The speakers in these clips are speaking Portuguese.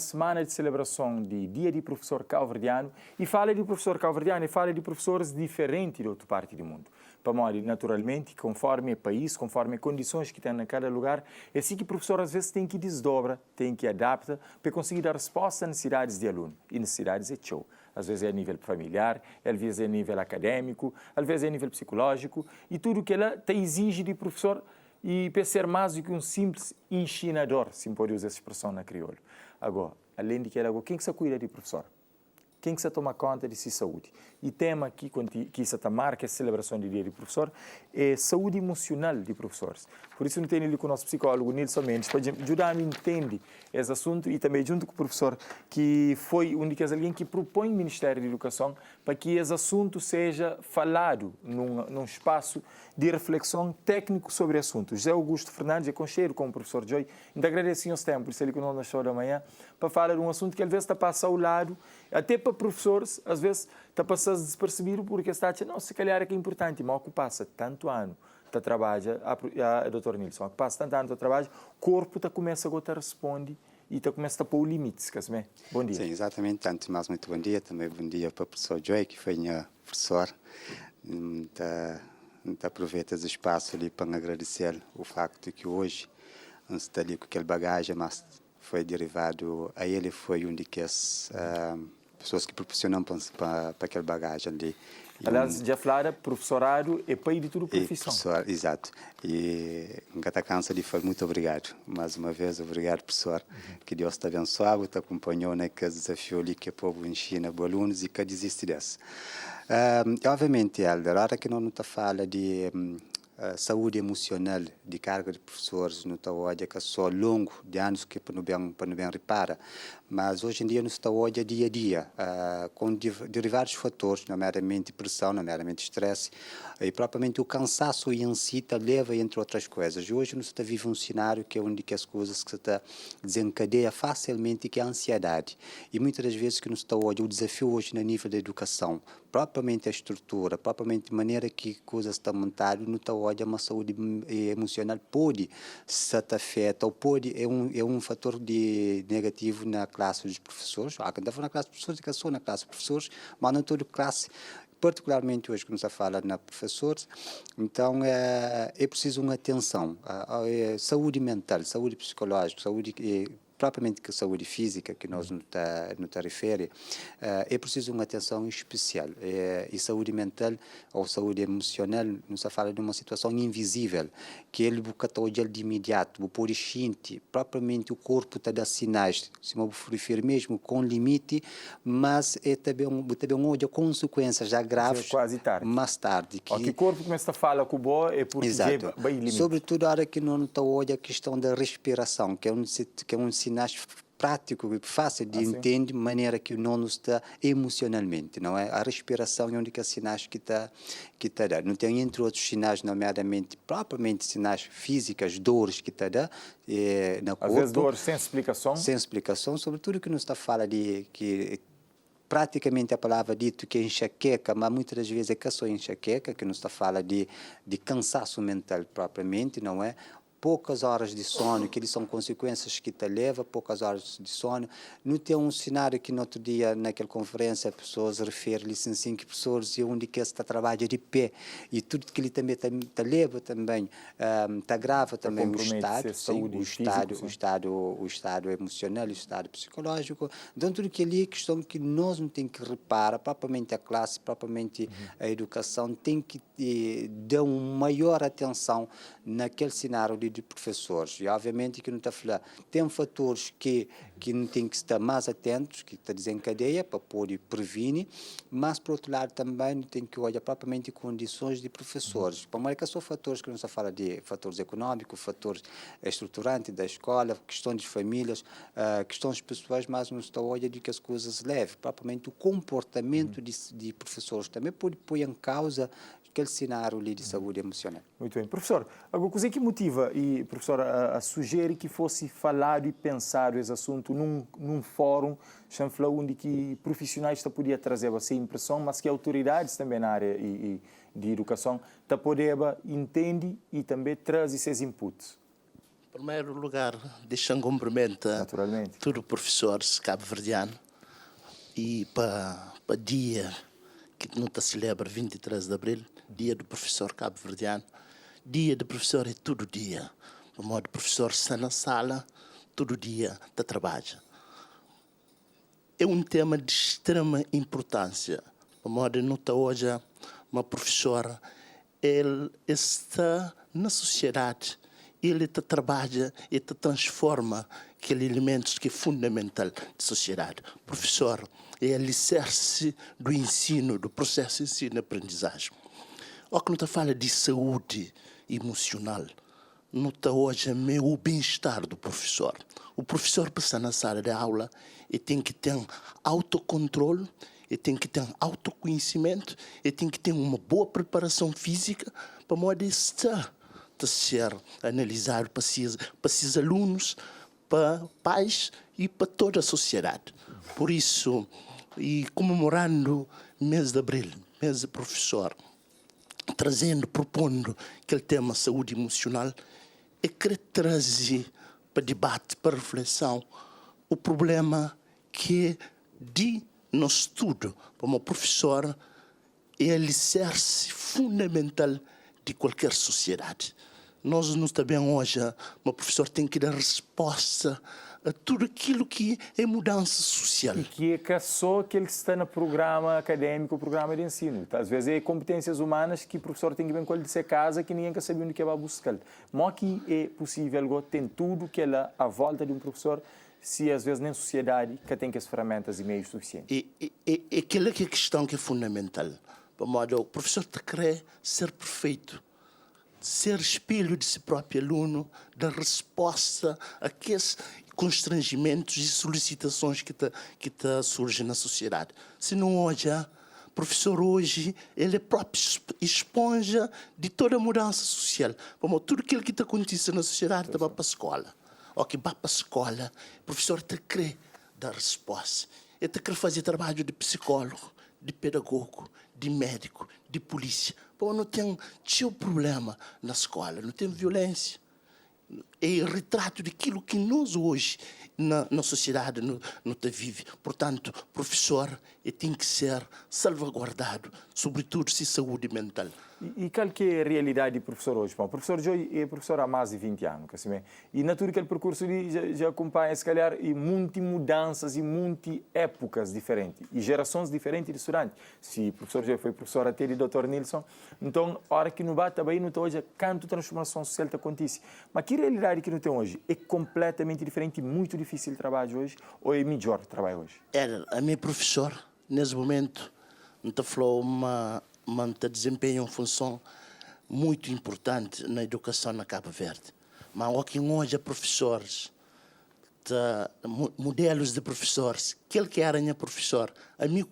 semana de celebração de Dia de Professor Cabo-Verdiano e fala de professor cabo-verdiano e fala de professores diferentes de outra parte do mundo. Para morrer, naturalmente, conforme o país, conforme as condições que tem em cada lugar, é assim que o professor às vezes tem que desdobra, tem que adapta para conseguir dar resposta às necessidades de aluno. E necessidades é show. Às vezes é a nível familiar, às vezes é a nível acadêmico, às vezes é a nível psicológico e tudo que ela te exige de professor e para ser mais do que um simples ensinador, se pode usar essa expressão na crioulo. Agora, além de que ela, quem que se cuida de professor? Quem que se toma conta de sua saúde? E tema aqui que se marca a celebração do Dia do Professor é saúde emocional de professores. Por isso, eu tenho ali com o nosso psicólogo Nilson Mendes para ajudar a entender esse assunto e também junto com o professor, que foi alguém que propõe o Ministério da Educação para que esse assunto seja falado num espaço de reflexão técnico sobre o assunto. José Augusto Fernandes é conselheiro com o professor Joy. Ainda agradeço o tempo, por isso ele que nós show da manhã, para falar de um assunto que às vezes está passando ao lado, até para professores, às vezes está passando despercebido porque está a dizer, não, se calhar é que é importante, mas o que passa tanto ano, está trabalha, a doutor Nilson, o que passa tanto ano, está trabalha, o corpo está começa a responde e está começa a pôr limites, que é. Bom dia. Sim, exatamente. Antes de mais, muito bom dia. Também bom dia para o professor Joy, que foi minha professor. Aproveito esse espaço ali para agradecer o facto de que hoje não está ali com aquele bagagem, mas foi derivado a ele, foi um de as pessoas que proporcionam para aquele bagagem ali. Aliás, já falaram, professorado é pai de tudo profissão. Professor, exato. E Ngata cansa de falar muito obrigado. Mais uma vez, obrigado, professor. Que Deus te abençoe, te acompanhou naquele desafio ali que o povo ensina para alunos e que desiste desse. Obviamente, Helder, a hora que não está fala de saúde emocional de carga de professores, não está olha que é só longo de anos que para não bem repara, mas hoje em dia não está olha dia a dia, com derivados fatores, nomeadamente pressão, nomeadamente estresse, e propriamente o cansaço em si leva, entre outras coisas. E hoje não está vive um cenário que é onde que as coisas que se está desencadeia facilmente, que é a ansiedade. E muitas das vezes que não está olha o desafio hoje no nível da educação, propriamente a estrutura, propriamente a maneira que coisas estão montadas, não está olha uma saúde emocional pode se afeta ou pode é um fator de negativo na classe dos professores. Quando está na classe de professores, que sou na classe de professores, mas não toda classe, particularmente hoje que nos fala na professores, então é preciso uma atenção, saúde mental, saúde psicológica, saúde propriamente que a saúde física que nós não tá refere, é preciso uma atenção especial. E saúde mental ou saúde emocional, não se fala de uma situação invisível, que ele busca de imediato, pode sentir, propriamente o corpo está dando sinais, se me refere mesmo com limite, mas é também olha consequências já graves quase tarde. Mais tarde. Que o corpo começa a falar com o boa é porque é bem limite. Sobretudo a hora que não está olha a questão da respiração, que é um sinais prático e fácil de entender de maneira que não está emocionalmente, não é? A respiração é um dos sinais que está dando. Não tem, entre outros sinais, nomeadamente, propriamente sinais físicos, dores que está dando no corpo. Às vezes dores sem explicação. Sem explicação, sobretudo que não está fala de que praticamente a palavra dito que é enxaqueca, mas muitas das vezes é que só enxaqueca, que não está fala de cansaço mental propriamente, não é? Poucas horas de sono, que eles são consequências que te leva, poucas horas de sono. Não tem um cenário que no outro dia, naquela conferência, pessoas referem-se assim, que pessoas onde que está trabalha de pé e tudo que ele também te leva também, te grava também o estado, o estado emocional, o estado psicológico. Então, tudo que ali é questão que nós não tem que reparar, propriamente a classe, propriamente a educação, tem que dar uma maior atenção naquele cenário de professores. E, obviamente, que não está a falar, tem fatores que não tem que estar mais atentos, que está desencadeia para poder prevenir, mas, por outro lado, também tem que olhar propriamente condições de professores. Para mais que são fatores que não se fala de fatores econômicos, fatores estruturantes da escola, questões de famílias, questões pessoais, mas não está a olhar de que as coisas levem. Propriamente o comportamento de professores também pode pôr em causa aquele cenário ali de saúde emocional. Muito bem. Professor, alguma coisa que motiva, e professor, a sugerir que fosse falado e pensado esse assunto num fórum, onde que profissionais podiam trazer essa impressão, mas que autoridades também na área de educação podem entender e também trazer esses inputs? Em primeiro lugar, deixa-me cumprimentar Naturalmente. todos os professores cabo-verdianos e para o dia que não se celebra 23 de abril, dia do professor cabo-verdiano. Dia do professor é todo dia. O modo professor está na sala, todo dia está trabalha. É um tema de extrema importância. O modo nota hoje, uma professora, ele está na sociedade, ele trabalha e transforma aqueles elementos que é fundamental da sociedade. O professor é alicerce do ensino, do processo de ensino-aprendizagem. O que não está fala de saúde emocional, não está hoje o bem-estar do professor. O professor passa na sala de aula e tem que ter autocontrole, e tem que ter autoconhecimento, e tem que ter uma boa preparação física para poder estar a ser analisado para esses alunos, para pais e para toda a sociedade. Por isso, e comemorando o mês de abril, mês de professor, propondo aquele tema saúde emocional, é querer trazer para debate, para reflexão, o problema que é de nosso estudo, como professor, é alicerce fundamental de qualquer sociedade. Nós não sabemos hoje, o professor tem que dar resposta a tudo aquilo que é mudança social. E que é só aquele que está no programa acadêmico, o programa de ensino. Às vezes é competências humanas que o professor tem que ver com ele de ser casa, que ninguém sabe onde que vai buscar. Mas que é possível, tem tudo que é à volta de um professor, se às vezes nem sociedade que tem as ferramentas e meios suficientes. E aquela que é a questão que é fundamental. O professor te quer ser perfeito, ser espelho de si próprio aluno, dar resposta a aqueles constrangimentos e solicitações que surgem na sociedade. Se não hoje, o professor hoje, ele é próprio esponja de toda a mudança social. Tudo aquilo que acontece na sociedade vai para a escola. Ou que vai para a escola, o professor te quer dar resposta. Ele te quer fazer trabalho de psicólogo, de pedagogo, de médico, de polícia. Não tem problema na escola, não tem violência. É o retrato daquilo que nós hoje, na sociedade, não vive. Portanto, o professor tem que ser salvaguardado, sobretudo se saúde mental. E qual que é a realidade do professor hoje? Bom, o professor Joy é professor há mais de 20 anos. E na tudo aquele percurso já acompanha, se calhar, e muitas mudanças e muitas épocas diferentes. E gerações diferentes de estudantes. Se o professor Joy foi professor até de Dr. Nilson, então, a hora que não bate bem, não tem hoje, quanto transformação social acontece. Mas que realidade que não tem hoje? É completamente diferente e muito difícil o trabalho hoje? Ou é melhor o trabalho hoje? A minha professor, nesse momento, não falou desempenha uma função muito importante na educação na Cabo Verde. Mas aqui hoje professores, modelos de professores, aquele que era professor, a mim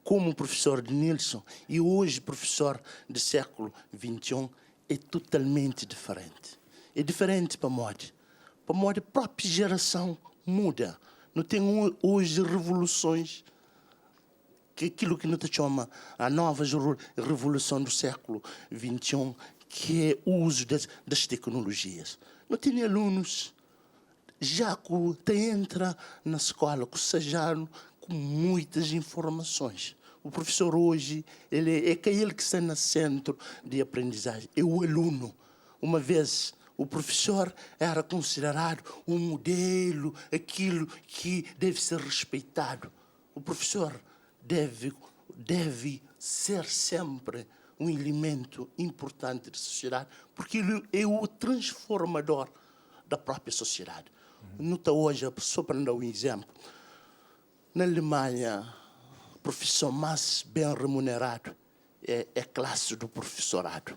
como professor de Nilson e hoje professor do século XXI, é totalmente diferente. É diferente para moda. Para moda, a própria geração muda. Não tem hoje revoluções, que aquilo que não te chama a nova revolução do século XXI, que é o uso das tecnologias. Não tem alunos já que entra na escola, que sejam com muitas informações. O professor hoje ele é aquele que está no centro de aprendizagem, é o aluno. Uma vez o professor era considerado um modelo, aquilo que deve ser respeitado. O professor deve ser sempre um elemento importante da sociedade, porque ele é o transformador da própria sociedade. Nota hoje, só para dar um exemplo, na Alemanha, a profissão mais bem remunerada é a classe do professorado.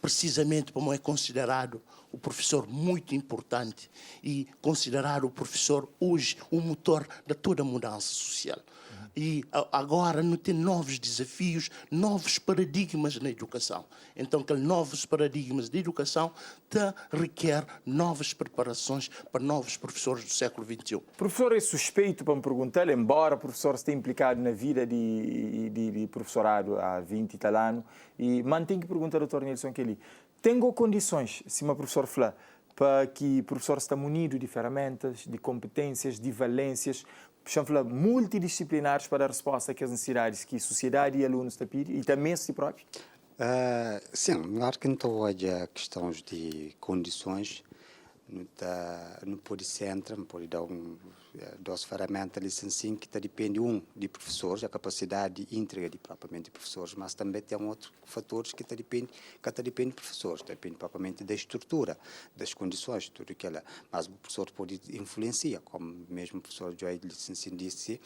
Precisamente como é considerado o professor muito importante e considerado o professor hoje o motor de toda a mudança social. E agora não tem novos desafios, novos paradigmas na educação. Então, aqueles novos paradigmas de educação requer novas preparações para novos professores do século XXI. O professor é suspeito para me perguntar, embora o professor esteja implicado na vida de professorado há 20 e tal anos, e mantém que perguntar ao Dr. Nilson que ele tem condições, se uma professora falar, para que o professor está munido de ferramentas, de competências, de valências, chamamos multidisciplinares para dar resposta às necessidades que a sociedade e alunos estão pedindo e também si próprio? Sim, claro que então hoje a questões de condições não pode ser não pode dar duas ferramentas licenciam que depende de professores, a capacidade de entrega de propriamente de professores, mas também tem outros fatores que depende de professores, depende propriamente da estrutura, das condições, tudo aquilo. Mas o professor pode influenciar, como mesmo o professor Joy licenciado disse,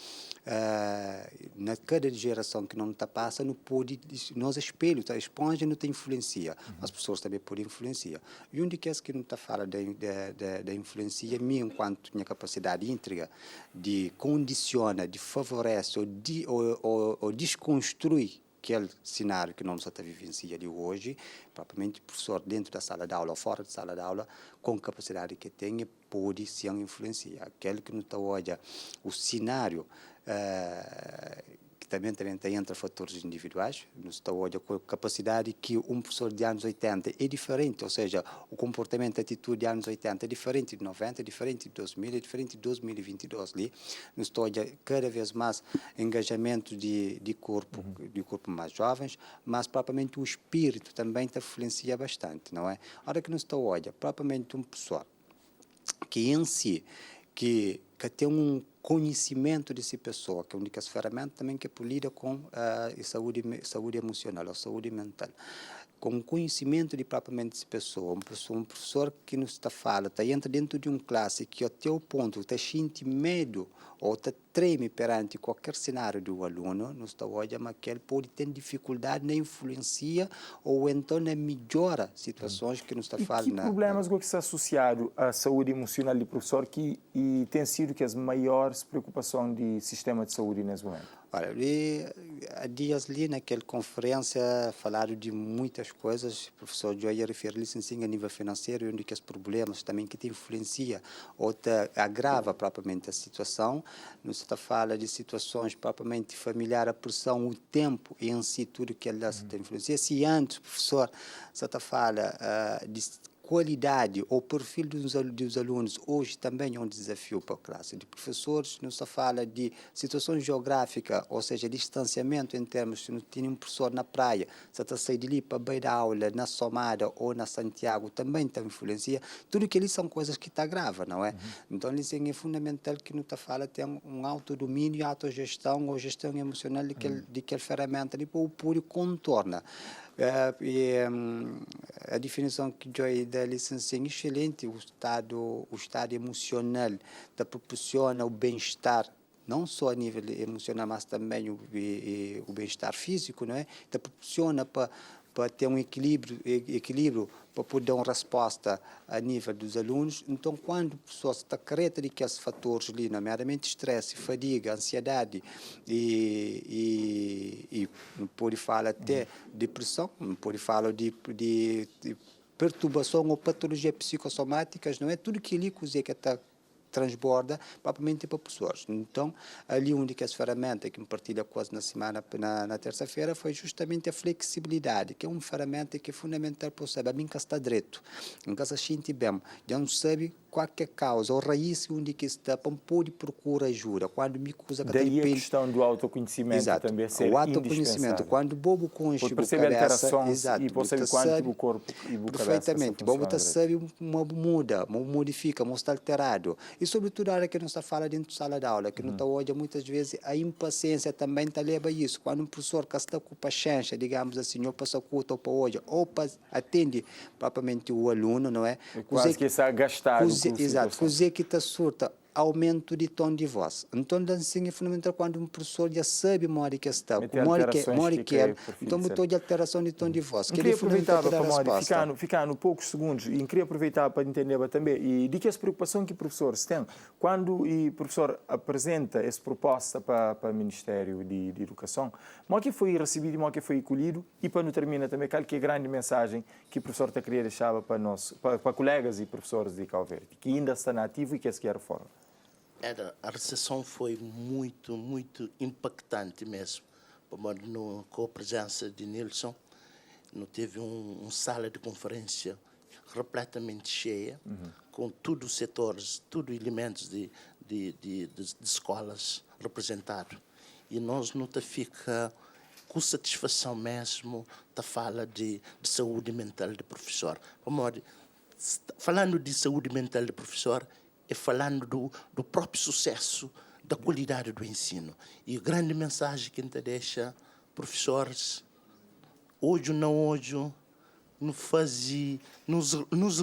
na cada geração que não está passa, não pode, nós espelho, a esponja não tem influência, mas os professores também podem influenciar. E onde que não está fala da influência, mim enquanto minha capacidade de entrega de condiciona, de favorece ou desconstrui aquele cenário que nós estamos vivenciando de hoje, propriamente o professor dentro da sala de aula ou fora da sala de aula, com capacidade que tenha, pode se influenciar. Aquele que não está hoje, o cenário que também tem entre fatores individuais, não está hoje com a capacidade que um professor de anos 80 é diferente, ou seja, o comportamento, a atitude de anos 80 é diferente de 90, é diferente de 2000, é diferente de 2022. Ali, não está hoje cada vez mais engajamento de corpo mais jovens, mas propriamente o espírito também te influencia bastante, não é? A hora que não está hoje, propriamente um professor que em si, que tem um conhecimento de si pessoa, que é uma das ferramentas também que lida com a saúde emocional ou saúde mental. Com conhecimento de propriamente si pessoa, um professor que nos fala, entra dentro de classe que até o ponto sente medo ou treme perante qualquer cenário do aluno, nos está hoje, mas que ele pode ter dificuldade na influencia ou então na melhora situações que nos está falando. Que problemas que está associado à saúde emocional do professor que tem sido que as maiores preocupações do sistema de saúde nesse momento? Olha, há dias ali naquela conferência falaram de muitas coisas, o professor Joy referiu-se a nível financeiro, onde que os problemas também que te influencia ou te agrava propriamente a situação. Nos está falando de situações propriamente familiares, a pressão, o tempo em si, tudo que ela te influencia. Se antes o professor está falando de qualidade ou perfil dos alunos hoje também é um desafio para a classe de professores. Não se fala de situação geográfica, ou seja, distanciamento em termos, se não tem um professor na praia, se está sair de ali para beira aula, na Somada ou na Santiago, também tem influência. Tudo que ali são coisas que está grave, não é? Então, isso é fundamental que não está fala tem um autodomínio, autogestão ou gestão emocional de aquela ferramenta, ali para o puro contorna. A definição que Joy da licencia é excelente, o estado emocional que proporciona o bem-estar, não só a nível emocional, mas também o bem-estar físico, não é? Que proporciona para ter um equilíbrio para poder dar uma resposta a nível dos alunos. Então, quando a pessoa está careta de aqueles fatores ali, nomeadamente estresse, fadiga, ansiedade e não pode falar até depressão, não pode falar de perturbação ou patologia psicossomáticas, não é? Tudo que ali que está transborda propriamente para pessoas. Então, ali uma das ferramentas que me partilha quase na semana, na terça-feira, foi justamente a flexibilidade, que é uma ferramenta que é fundamental para saber, a mim que está direito, em casa sente bem, já não sabe qualquer causa ou raiz onde que está, pode procurar ajuda. Quando me acusa que daí a questão do autoconhecimento. Exato. Também ser o autoconhecimento, quando o bobo conche o cabeça, e percebe quanto o corpo e o perfeitamente, o bobo sabe muda, modifica, está alterado. E sobretudo a hora que não está fala dentro da sala de aula, que não está hoje, muitas vezes a impaciência também está leva a isso. Quando um professor que está com paciência, digamos assim, ou passa curta ou para hoje, ou atende propriamente o aluno, não é? Quase que está gastado. Exato, fazer que está surta aumento de tom de voz. Então, assim, é fundamental quando um professor já sabe uma hora que está, uma hora que é, então botou de alteração de tom de voz. Eu queria aproveitar, para ficando poucos segundos, e queria aproveitar para entender também, e de que essa preocupação que o professor tem, quando o professor apresenta essa proposta para o Ministério de Educação, como que foi recebido, como que foi acolhido, e para não terminar também, qual que é a grande mensagem que o professor queria deixar para colegas e professores de Cabo Verde, que ainda está nativo e que quer reforma? A recepção foi muito, muito impactante mesmo. Com a presença de Nilson, não teve uma sala de conferência repletamente cheia, com todos os setores, todos os elementos de escolas representados. E nós não fica com satisfação mesmo da fala de saúde mental do professor. Falando de saúde mental do professor, é falando do próprio sucesso, da qualidade do ensino. E a grande mensagem que a gente deixa, professores, hoje ou não hoje, nos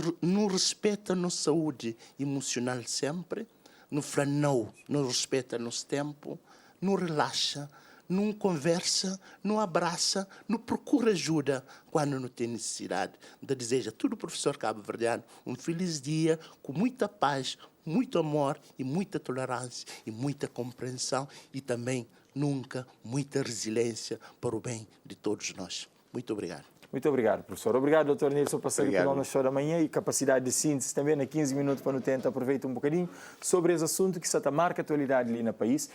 respeita a nossa saúde emocional sempre, não fala não respeita nosso tempo, não relaxa, não conversa, não abraça, não procura ajuda quando não tem necessidade. De deseja a todo professor cabo-verdiano um feliz dia, com muita paz, muito amor e muita tolerância e muita compreensão e também nunca muita resiliência para o bem de todos nós. Muito obrigado. Muito obrigado, professor. Obrigado, Dr. Nilson, por estar aqui no show da manhã e capacidade de síntese também, na 15 minutos para no tempo, aproveita um bocadinho sobre esse assunto que está marca a atualidade ali no país.